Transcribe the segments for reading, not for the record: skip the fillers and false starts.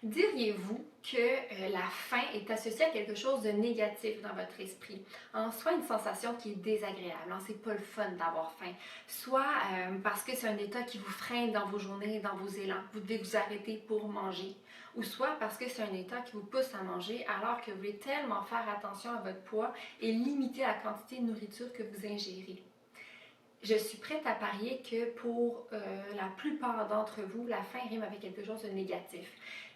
Diriez-vous que la faim est associée à quelque chose de négatif dans votre esprit? Soit une sensation qui est désagréable, c'est pas le fun d'avoir faim, soit parce que c'est un état qui vous freine dans vos journées, dans vos élans, vous devez vous arrêter pour manger, ou soit parce que c'est un état qui vous pousse à manger alors que vous voulez tellement faire attention à votre poids et limiter la quantité de nourriture que vous ingérez. Je suis prête à parier que pour la plupart d'entre vous, la faim rime avec quelque chose de négatif.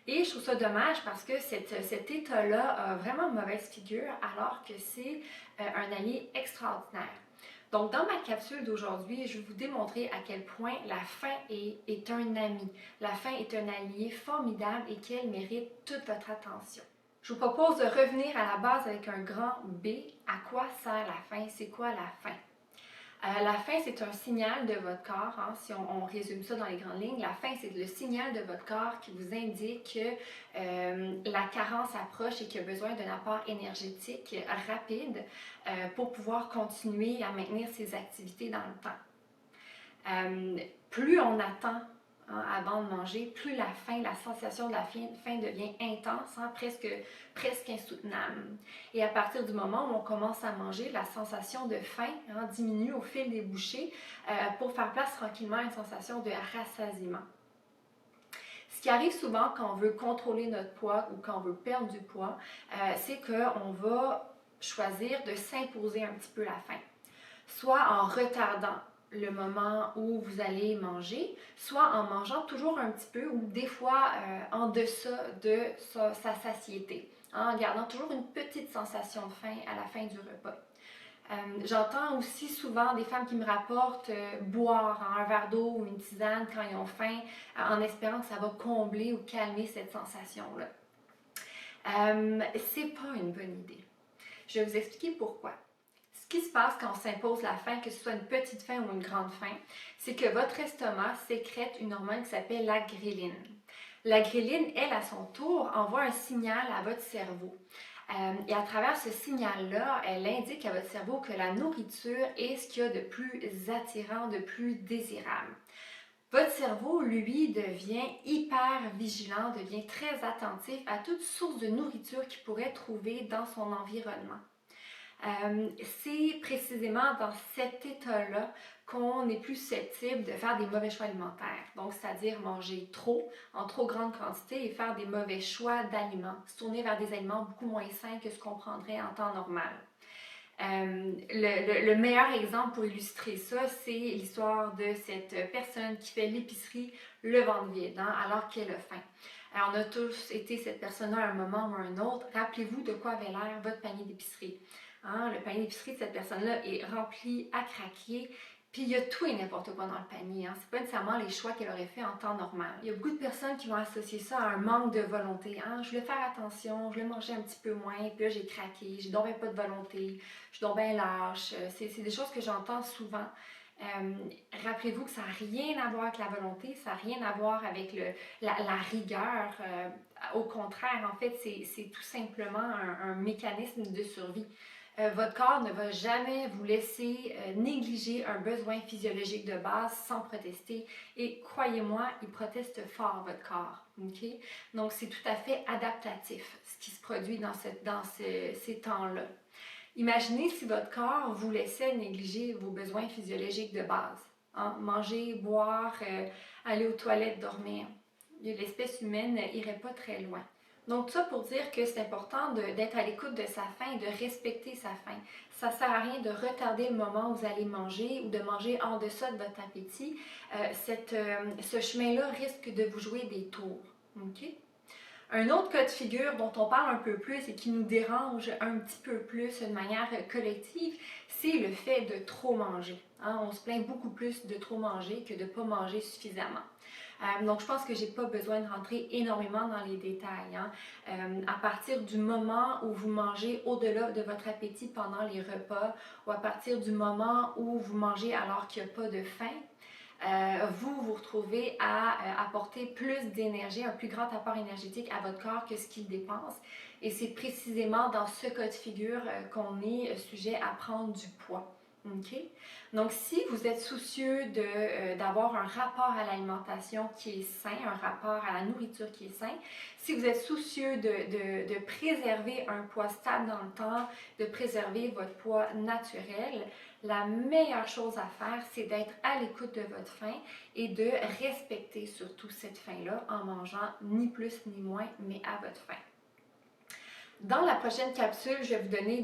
Et je trouve ça dommage parce que cet état-là a vraiment mauvaise figure alors que c'est un allié extraordinaire. Donc, dans ma capsule d'aujourd'hui, je vais vous démontrer à quel point la faim est un ami. La faim est un allié formidable et qu'elle mérite toute votre attention. Je vous propose de revenir à la base avec un grand B. À quoi sert la faim? C'est quoi la faim? La faim, c'est un signal de votre corps, si on résume ça dans les grandes lignes. La faim, c'est le signal de votre corps qui vous indique que la carence approche et qu'il y a besoin d'un apport énergétique rapide pour pouvoir continuer à maintenir ses activités dans le temps. Plus on attend avant de manger, plus la sensation de la faim devient intense, presque insoutenable. Et à partir du moment où on commence à manger, la sensation de faim diminue au fil des bouchées pour faire place tranquillement à une sensation de rassasiement. Ce qui arrive souvent quand on veut contrôler notre poids ou quand on veut perdre du poids, c'est qu'on va choisir de s'imposer un petit peu la faim, soit en retardant le moment où vous allez manger, soit en mangeant toujours un petit peu ou des fois en deçà de sa satiété, en gardant toujours une petite sensation de faim à la fin du repas. J'entends aussi souvent des femmes qui me rapportent boire un verre d'eau ou une tisane quand ils ont faim, en espérant que ça va combler ou calmer cette sensation-là. C'est pas une bonne idée. Je vais vous expliquer pourquoi. Ce qui se passe quand on s'impose la faim, que ce soit une petite faim ou une grande faim, c'est que votre estomac sécrète une hormone qui s'appelle la ghréline. La ghréline, elle, à son tour, envoie un signal à votre cerveau. Et à travers ce signal-là, elle indique à votre cerveau que la nourriture est ce qu'il y a de plus attirant, de plus désirable. Votre cerveau, lui, devient hyper vigilant, devient très attentif à toute source de nourriture qu'il pourrait trouver dans son environnement. C'est précisément dans cet état-là qu'on est plus susceptible de faire des mauvais choix alimentaires. Donc, c'est-à-dire manger trop, en trop grande quantité et faire des mauvais choix d'aliments, se tourner vers des aliments beaucoup moins sains que ce qu'on prendrait en temps normal. Le meilleur exemple pour illustrer ça, c'est l'histoire de cette personne qui fait l'épicerie le ventre vide, alors qu'elle a faim. Alors, on a tous été cette personne-là à un moment ou à un autre. Rappelez-vous de quoi avait l'air votre panier d'épicerie. Le panier d'épicerie de cette personne-là est rempli à craquer, puis il y a tout et n'importe quoi dans le panier. C'est pas nécessairement les choix qu'elle aurait fait en temps normal. Il y a beaucoup de personnes qui vont associer ça à un manque de volonté. Je voulais faire attention, je voulais manger un petit peu moins, puis là j'ai craqué, j'ai donc pas de volonté, je suis donc bien lâche. C'est des choses que j'entends souvent. Rappelez-vous que ça n'a rien à voir avec la volonté, ça n'a rien à voir avec la rigueur. Au contraire, en fait, c'est tout simplement un mécanisme de survie. Votre corps ne va jamais vous laisser négliger un besoin physiologique de base sans protester. Et croyez-moi, il proteste fort, votre corps. Okay? Donc, c'est tout à fait adaptatif, ce qui se produit dans ces temps-là. Imaginez si votre corps vous laissait négliger vos besoins physiologiques de base. Manger, boire, aller aux toilettes, dormir. L'espèce humaine n'irait pas très loin. Donc, tout ça pour dire que c'est important d'être à l'écoute de sa faim et de respecter sa faim. Ça ne sert à rien de retarder le moment où vous allez manger ou de manger en deçà de votre appétit. Ce chemin-là risque de vous jouer des tours. Okay? Un autre cas de figure dont on parle un peu plus et qui nous dérange un petit peu plus de manière collective, c'est le fait de trop manger. On se plaint beaucoup plus de trop manger que de ne pas manger suffisamment. Donc, je pense que je n'ai pas besoin de rentrer énormément dans les détails. À partir du moment où vous mangez au-delà de votre appétit pendant les repas ou à partir du moment où vous mangez alors qu'il n'y a pas de faim, vous retrouvez à apporter plus d'énergie, un plus grand apport énergétique à votre corps que ce qu'il dépense. Et c'est précisément dans ce cas de figure qu'on est sujet à prendre du poids. OK? Donc, si vous êtes soucieux d'avoir un rapport à l'alimentation qui est sain, un rapport à la nourriture qui est sain, si vous êtes soucieux de préserver un poids stable dans le temps, de préserver votre poids naturel, la meilleure chose à faire, c'est d'être à l'écoute de votre faim et de respecter surtout cette faim-là en mangeant ni plus ni moins, mais à votre faim. Dans la prochaine capsule, je vais vous donner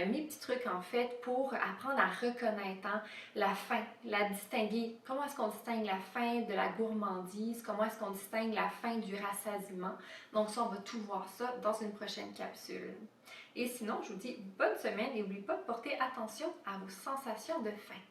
mes petits trucs en fait pour apprendre à reconnaître la faim, la distinguer. Comment est-ce qu'on distingue la faim de la gourmandise? Comment est-ce qu'on distingue la faim du rassasiement? Donc ça, on va tout voir ça dans une prochaine capsule. Et sinon, je vous dis bonne semaine et n'oubliez pas de porter attention à vos sensations de faim.